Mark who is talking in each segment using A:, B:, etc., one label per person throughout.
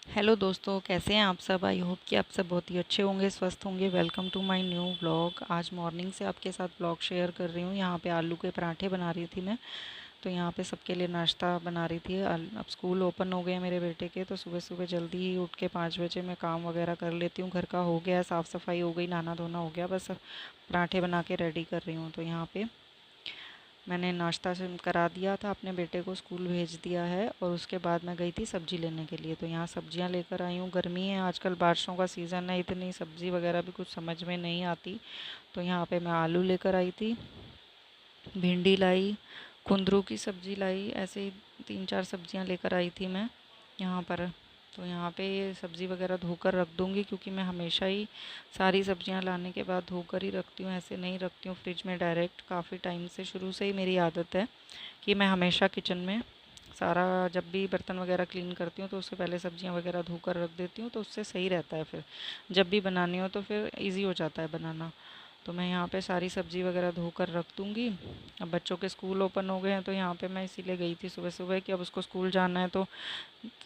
A: Hello दोस्तों, कैसे हैं आप सब। आई होप कि आप सब बहुत ही अच्छे होंगे, स्वस्थ होंगे। Welcome to my new vlog. आज मॉर्निंग से आपके साथ व्लॉग शेयर कर रही हूँ। यहाँ पे आलू के पराठे बना रही थी मैं। तो यहाँ पे सबके लिए नाश्ता बना रही थी। अब स्कूल ओपन हो गए हैं मेरे बेटे के, तो सुबह सुबह जल्दी ही उठ के 5 बजे मैं काम वगैरह कर लेती हूँ। घर का हो गया, साफ़ सफाई हो गई, नहाना धोना हो गया, बस अब पराठे बना के रेडी कर रही हूँ। तो यहाँ पे मैंने नाश्ता से करा दिया था, अपने बेटे को स्कूल भेज दिया है और उसके बाद मैं गई थी सब्ज़ी लेने के लिए। तो यहाँ सब्जियाँ लेकर आई हूँ। गर्मी है, आजकल बारिशों का सीज़न है, इतनी सब्ज़ी वगैरह भी कुछ समझ में नहीं आती। तो यहाँ पे मैं आलू लेकर आई थी, भिंडी लाई, कुंदरू की सब्ज़ी लाई, ऐसे ही 3-4 सब्जियाँ लेकर आई थी मैं यहाँ पर। तो यहाँ पे ये सब्ज़ी वगैरह धोकर रख दूँगी, क्योंकि मैं हमेशा ही सारी सब्जियाँ लाने के बाद धोकर ही रखती हूँ, ऐसे नहीं रखती हूँ फ्रिज में डायरेक्ट। काफ़ी टाइम से, शुरू से ही मेरी आदत है कि मैं हमेशा किचन में सारा, जब भी बर्तन वगैरह क्लीन करती हूँ तो उससे पहले सब्जियाँ वगैरह धोकर रख देती हूँ, तो उससे सही रहता है। फिर जब भी बनानी हो तो फिर इजी हो जाता है बनाना। तो मैं यहाँ पे सारी सब्ज़ी वगैरह धोकर रख दूँगी। अब बच्चों के स्कूल ओपन हो गए हैं, तो यहाँ पे मैं इसीलिए गई थी सुबह सुबह कि अब उसको स्कूल जाना है, तो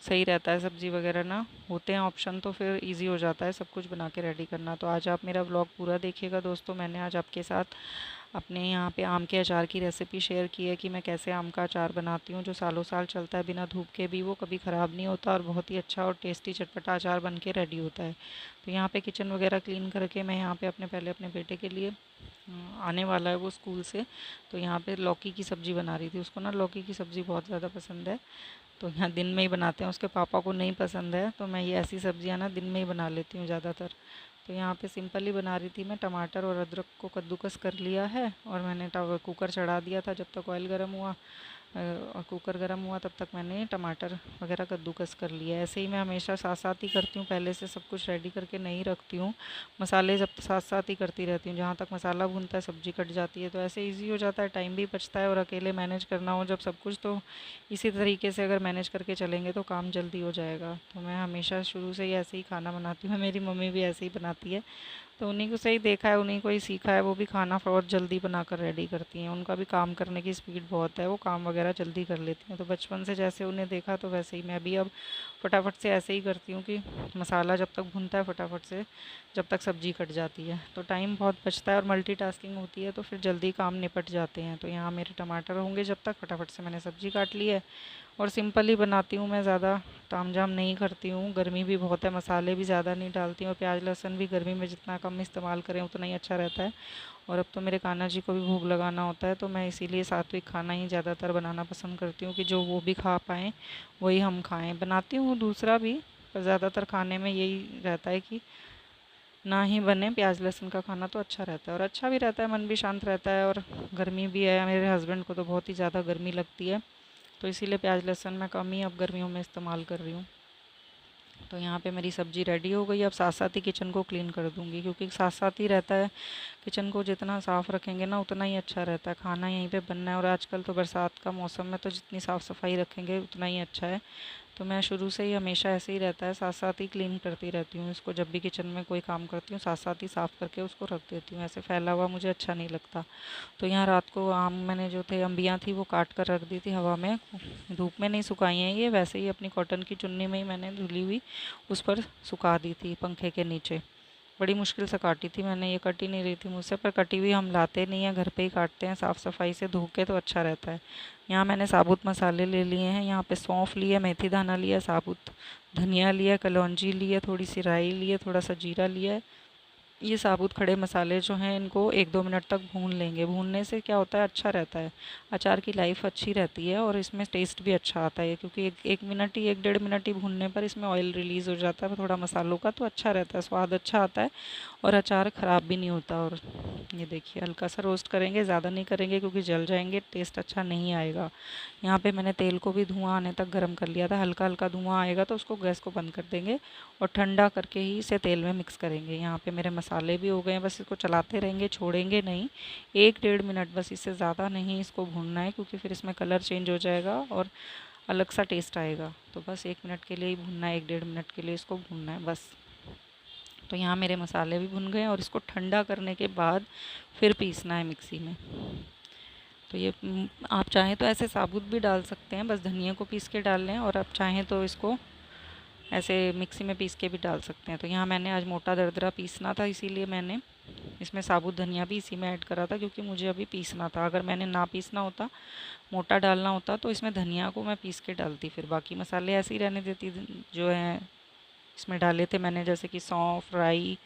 A: सही रहता है सब्ज़ी वगैरह ना होते हैं ऑप्शन, तो फिर इजी हो जाता है सब कुछ बना के रेडी करना। तो आज आप मेरा व्लॉग पूरा देखिएगा दोस्तों। मैंने आज आपके साथ अपने यहाँ पे आम के अचार की रेसिपी शेयर की है कि मैं कैसे आम का अचार बनाती हूँ, जो सालों साल चलता है बिना धूप के भी, वो कभी ख़राब नहीं होता और बहुत ही अच्छा और टेस्टी चटपटा अचार बन के रेडी होता है। तो यहाँ पे किचन वगैरह क्लीन करके मैं यहाँ पे पहले अपने बेटे के लिए आने वाला है वो स्कूल से, तो यहाँ पे लौकी की सब्ज़ी बना रही थी। उसको ना लौकी की सब्ज़ी बहुत ज़्यादा पसंद है, तो यहाँ दिन में ही बनाते हैं। उसके पापा को नहीं पसंद है, तो मैं ये ऐसी सब्जियाँ ना दिन में ही बना लेती हूँ ज़्यादातर। तो यहाँ पे सिंपल ही बना रही थी मैं। टमाटर और अदरक को कद्दूकस कर लिया है और मैंने कुकर चढ़ा दिया था। जब तक ऑयल गर्म हुआ और कुकर गर्म हुआ, तब तक मैंने टमाटर वगैरह कद्दूकस कर लिया है। ऐसे ही मैं हमेशा साथ साथ ही करती हूँ, पहले से सब कुछ रेडी करके नहीं रखती हूँ। मसाले जब साथ साथ ही करती रहती हूँ, जहाँ तक मसाला भूनता है सब्ज़ी कट जाती है, तो ऐसे इजी हो जाता है, टाइम भी बचता है। और अकेले मैनेज करना हो जब सब कुछ, तो इसी तरीके से अगर मैनेज करके चलेंगे तो काम जल्दी हो जाएगा। तो मैं हमेशा शुरू से ही ऐसे ही खाना बनाती हूँ। मेरी मम्मी भी ऐसे ही बनाती है, तो उन्हीं को से ही देखा है, उन्हीं को ही सीखा है। वो भी खाना बहुत जल्दी बनाकर रेडी करती हैं। उनका भी काम करने की स्पीड बहुत है, वो काम वगैरह जल्दी कर लेती हैं। तो बचपन से जैसे उन्हें देखा, तो वैसे ही मैं भी अब फटाफट से ऐसे ही करती हूँ कि मसाला जब तक भुनता है फटाफट से, जब तक सब्ज़ी कट जाती है, तो टाइम बहुत बचता है और मल्टीटास्किंग होती है, तो फिर जल्दी काम निपट जाते हैं। तो यहाँ मेरे टमाटर होंगे जब तक, फटाफट से मैंने सब्ज़ी काट ली है। और सिंपल ही बनाती हूँ मैं, ज़्यादा तामझाम नहीं करती हूँ। गर्मी भी बहुत है, मसाले भी ज़्यादा नहीं डालती हूँ। और प्याज लहसुन भी गर्मी में जितना कम इस्तेमाल करें उतना ही अच्छा रहता है। और अब तो मेरे कान्हा जी को भी भोग लगाना होता है, तो मैं इसीलिए सात्विक खाना ही ज़्यादातर बनाना पसंद करती हूँ कि जो वो भी खा पाएँ, वही हम खाएँ। बनाती हूँ दूसरा भी, पर ज़्यादातर खाने में यही रहता है कि ना ही बने प्याज लहसुन का खाना, तो अच्छा रहता है और अच्छा भी रहता है, मन भी शांत रहता है। और गर्मी भी है, मेरे हस्बैंड को तो बहुत ही ज़्यादा गर्मी लगती है, तो इसीलिए प्याज लहसुन मैं कम ही अब गर्मियों में इस्तेमाल कर रही हूँ। तो यहाँ पे मेरी सब्ज़ी रेडी हो गई। अब साथ साथ ही किचन को क्लीन कर दूँगी, क्योंकि साथ साथ ही रहता है। किचन को जितना साफ़ रखेंगे ना, उतना ही अच्छा रहता है। खाना यहीं पे बनना है, और आजकल तो बरसात का मौसम में तो जितनी साफ़ सफाई रखेंगे उतना ही अच्छा है। तो मैं शुरू से ही हमेशा ऐसे ही रहता है, साथ साथ ही क्लीन करती रहती हूँ इसको। जब भी किचन में कोई काम करती हूँ, साथ साथ ही साफ़ करके उसको रख देती हूँ। ऐसे फैला हुआ मुझे अच्छा नहीं लगता। तो यहाँ रात को आम मैंने जो थे, अम्बियाँ थी, वो काट कर रख दी थी हवा में। धूप में नहीं सुखाई हैं ये, वैसे ही अपनी कॉटन की चुन्नी में ही मैंने धुली हुई उस पर सुखा दी थी पंखे के नीचे। बड़ी मुश्किल से काटी थी मैंने, ये कटी नहीं रही थी मुझसे। पर कटी हुई हम लाते नहीं हैं, घर पे ही काटते हैं, साफ़ सफाई से धो के, तो अच्छा रहता है। यहाँ मैंने साबुत मसाले ले लिए हैं। यहाँ पे सौंफ लिया, मेथी दाना लिया, साबुत धनिया लिया, कलौंजी लिया, थोड़ी सी राई लिया, थोड़ा सा जीरा लिया है। ये साबुत खड़े मसाले जो हैं, इनको 1-2 मिनट तक भून लेंगे। भूनने से क्या होता है, अच्छा रहता है, अचार की लाइफ अच्छी रहती है और इसमें टेस्ट भी अच्छा आता है, क्योंकि एक एक मिनट ही, 1-1.5 मिनट ही भूनने पर इसमें ऑयल रिलीज़ हो जाता है थोड़ा मसालों का, तो अच्छा रहता है, स्वाद अच्छा आता है और अचार ख़राब भी नहीं होता। और ये देखिए, हल्का सा रोस्ट करेंगे, ज़्यादा नहीं करेंगे, क्योंकि जल जाएंगे, टेस्ट अच्छा नहीं आएगा। यहाँ पे मैंने तेल को भी धुआं आने तक गर्म कर लिया था। हल्का हल्का धुआं आएगा तो उसको, गैस को बंद कर देंगे और ठंडा करके ही इसे तेल में मिक्स करेंगे। यहाँ पे मेरे मसाले भी हो गए हैं, बस इसको चलाते रहेंगे, छोड़ेंगे नहीं। 1-1.5 मिनट बस, इससे ज़्यादा नहीं इसको भूनना है, क्योंकि फिर इसमें कलर चेंज हो जाएगा और अलग सा टेस्ट आएगा। तो बस 1 मिनट के लिए ही भूनना है, 1-1.5 मिनट के लिए इसको भूनना है बस। तो यहाँ मेरे मसाले भी भुन गए, और इसको ठंडा करने के बाद फिर पीसना है मिक्सी में। तो ये आप चाहें तो ऐसे साबुत भी डाल सकते हैं, बस धनिया को पीस के डाल लें, और आप चाहें तो इसको ऐसे मिक्सी में पीस के भी डाल सकते हैं। तो यहाँ मैंने आज मोटा दरदरा पीसना था, इसीलिए मैंने इसमें साबुत धनिया भी इसी में ऐड करा था, क्योंकि मुझे अभी पीसना था। अगर मैंने ना पीसना होता, मोटा डालना होता, तो इसमें धनिया को मैं पीस के डालती, फिर बाकी मसाले ऐसे ही रहने देती जो हैं इसमें डाले थे मैंने, जैसे कि सौंफ, राई,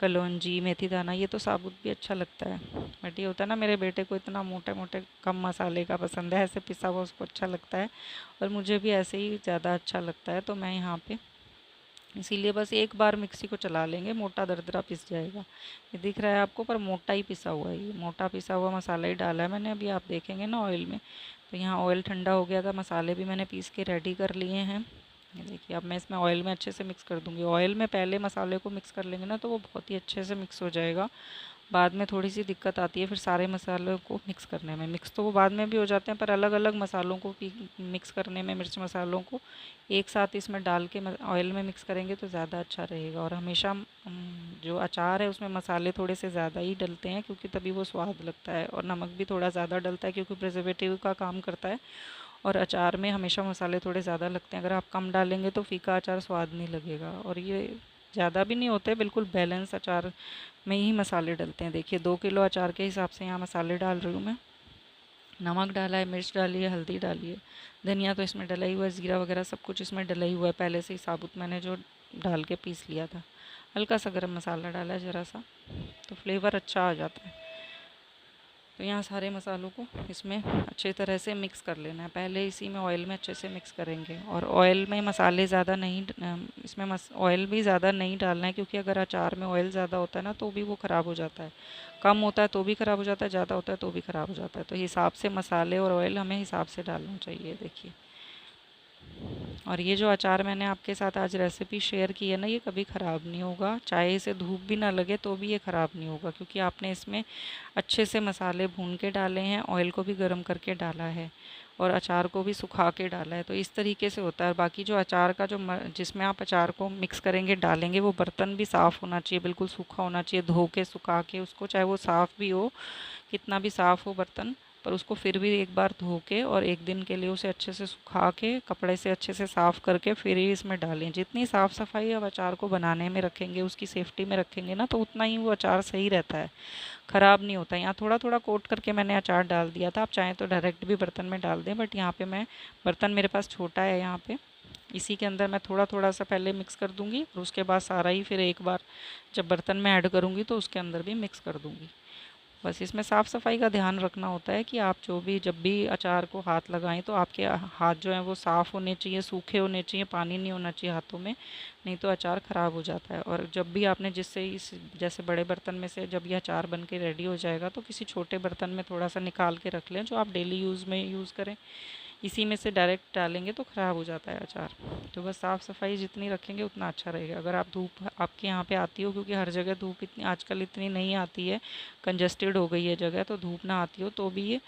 A: कलौंजी, मेथी दाना। ये तो साबुत भी अच्छा लगता है, बट ये होता है ना, मेरे बेटे को इतना मोटे मोटे कम मसाले का पसंद है, ऐसे पिसा हुआ उसको अच्छा लगता है, और मुझे भी ऐसे ही ज़्यादा अच्छा लगता है। तो मैं यहाँ पे इसीलिए बस एक बार मिक्सी को चला लेंगे, मोटा दरदरा पिस जाएगा। ये दिख रहा है आपको, पर मोटा ही पिसा हुआ है, ये मोटा पिसा हुआ मसाला ही डाला है मैंने। अभी आप देखेंगे ना ऑयल में, तो यहाँ ऑयल ठंडा हो गया था, मसाले भी मैंने पीस के रेडी कर लिए हैं। ये देखिए, अब मैं इसमें ऑयल में अच्छे से मिक्स कर दूँगी। ऑयल में पहले मसाले को मिक्स कर लेंगे ना, तो वो बहुत ही अच्छे से मिक्स हो जाएगा। बाद में थोड़ी सी दिक्कत आती है फिर सारे मसालों को मिक्स करने में। मिक्स तो वो बाद में भी हो जाते हैं, पर अलग अलग मसालों को मिक्स करने में, मिर्च मसालों को एक साथ इसमें डाल के ऑयल में मिक्स करेंगे तो ज़्यादा अच्छा रहेगा। और हमेशा जो अचार है उसमें मसाले थोड़े से ज़्यादा ही डलते हैं, क्योंकि तभी वो स्वाद लगता है। और नमक भी थोड़ा ज़्यादा डलता है, क्योंकि प्रिजर्वेटिव का काम करता है, और अचार में हमेशा मसाले थोड़े ज़्यादा लगते हैं। अगर आप कम डालेंगे तो फीका अचार स्वाद नहीं लगेगा। और ये ज़्यादा भी नहीं होते, बिल्कुल बैलेंस अचार में ही मसाले डलते हैं। देखिए 2 किलो अचार के हिसाब से यहाँ मसाले डाल रही हूँ मैं। नमक डाला है, मिर्च डाली है, हल्दी डाली है, धनिया तो इसमें डला ही हुआ है, ज़ीरा वगैरह सब कुछ इसमें डला ही हुआ है पहले से ही, साबुत मैंने जो डाल के पीस लिया था। हल्का सा गरम मसाला डाला है ज़रा सा, तो फ्लेवर अच्छा आ जाता है। तो यहाँ सारे मसालों को इसमें अच्छे तरह से मिक्स कर लेना है। पहले इसी में ऑयल में अच्छे से मिक्स करेंगे, और ऑयल में मसाले ज़्यादा नहीं, इसमें ऑयल भी ज़्यादा नहीं डालना है, क्योंकि अगर अचार में ऑयल ज़्यादा होता है ना तो भी वो ख़राब हो जाता है। कम होता है तो भी ख़राब हो जाता है, ज़्यादा होता है तो भी ख़राब हो जाता है। तो हिसाब से मसाले और ऑयल हमें हिसाब से डालना चाहिए। देखिए, और ये जो अचार मैंने आपके साथ आज रेसिपी शेयर की है ना, ये कभी ख़राब नहीं होगा। चाहे इसे धूप भी ना लगे तो भी ये ख़राब नहीं होगा, क्योंकि आपने इसमें अच्छे से मसाले भून के डाले हैं, ऑयल को भी गर्म करके डाला है, और अचार को भी सुखा के डाला है। तो इस तरीके से होता है। बाकी जो अचार का जो जिसमें आप अचार को मिक्स करेंगे, डालेंगे, वो बर्तन भी साफ़ होना चाहिए, बिल्कुल सूखा होना चाहिए, धो के सुखा के उसको, चाहे वो साफ़ भी हो, कितना भी साफ़ हो बर्तन, पर उसको फिर भी एक बार धो के और एक दिन के लिए उसे अच्छे से सुखा के कपड़े से अच्छे से साफ़ करके फिर ही इसमें डालें। जितनी साफ़ सफाई आप अचार को बनाने में रखेंगे, उसकी सेफ्टी में रखेंगे ना, तो उतना ही वो अचार सही रहता है, ख़राब नहीं होता। यहाँ थोड़ा थोड़ा कोट करके मैंने अचार डाल दिया था, आप चाहें तो डायरेक्ट भी बर्तन में डाल दें, बट यहाँ पे मैं, बर्तन मेरे पास छोटा है, यहाँ पे इसी के अंदर मैं थोड़ा थोड़ा सा पहले मिक्स कर दूँगी, और उसके बाद सारा ही फिर एक बार जब बर्तन में ऐड करूँगी तो उसके अंदर भी मिक्स कर दूँगी। बस इसमें साफ़ सफाई का ध्यान रखना होता है कि आप जो भी, जब भी अचार को हाथ लगाएं तो आपके हाथ जो हैं वो साफ़ होने चाहिए, सूखे होने चाहिए, पानी नहीं होना चाहिए हाथों में, नहीं तो अचार ख़राब हो जाता है। और जब भी आपने जिससे इस जैसे बड़े बर्तन में से जब यह अचार बन के रेडी हो जाएगा, तो किसी छोटे बर्तन में थोड़ा सा निकाल के रख लें, जो आप डेली यूज़ में यूज़ करें। इसी में से डायरेक्ट डालेंगे तो ख़राब हो जाता है अचार। तो बस साफ़ सफाई जितनी रखेंगे उतना अच्छा रहेगा। अगर आप धूप आपके यहाँ पे आती हो, क्योंकि हर जगह धूप इतनी आजकल इतनी नहीं आती है, कंजस्टेड हो गई है जगह, तो धूप ना आती हो तो भी ये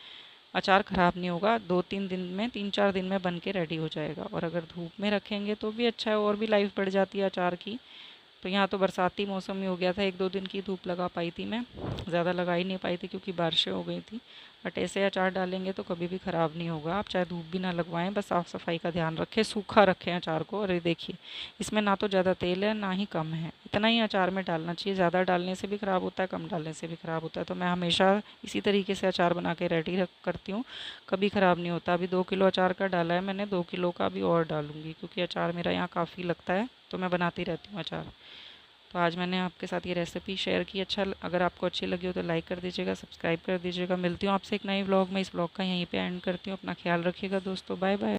A: अचार ख़राब नहीं होगा। 2-3 दिन में, 3-4 दिन में बन के रेडी हो जाएगा। और अगर धूप में रखेंगे तो भी अच्छा है, और भी लाइफ बढ़ जाती है अचार की। तो यहाँ तो बरसाती मौसम ही हो गया था, 1-2 दिन की धूप लगा पाई थी मैं, ज़्यादा लगा ही नहीं पाई थी क्योंकि बारिशें हो गई थी। बट ऐसे अचार डालेंगे तो कभी भी ख़राब नहीं होगा। आप चाहे धूप भी ना लगवाएं, बस साफ़ सफाई का ध्यान रखें, सूखा रखें अचार को। और ये देखिए, इसमें ना तो ज़्यादा तेल है ना ही कम है, इतना ही अचार में डालना चाहिए। ज़्यादा डालने से भी ख़राब होता है, कम डालने से भी ख़राब होता है। तो मैं हमेशा इसी तरीके से अचार बना के रेडी रख करती हूँ, कभी ख़राब नहीं होता। अभी 2 किलो अचार का डाला है मैंने, 2 किलो का भी और डालूँगी, क्योंकि अचार मेरा यहाँ काफ़ी लगता है, तो मैं बनाती रहती हूँ अचार। तो आज मैंने आपके साथ ये रेसिपी शेयर की। अगर आपको अच्छी लगी हो तो लाइक कर दीजिएगा, सब्सक्राइब कर दीजिएगा। मिलती हूँ आपसे एक नई व्लॉग में। इस व्लॉग का यहीं पे एंड करती हूँ। अपना ख्याल रखिएगा दोस्तों, बाय बाय।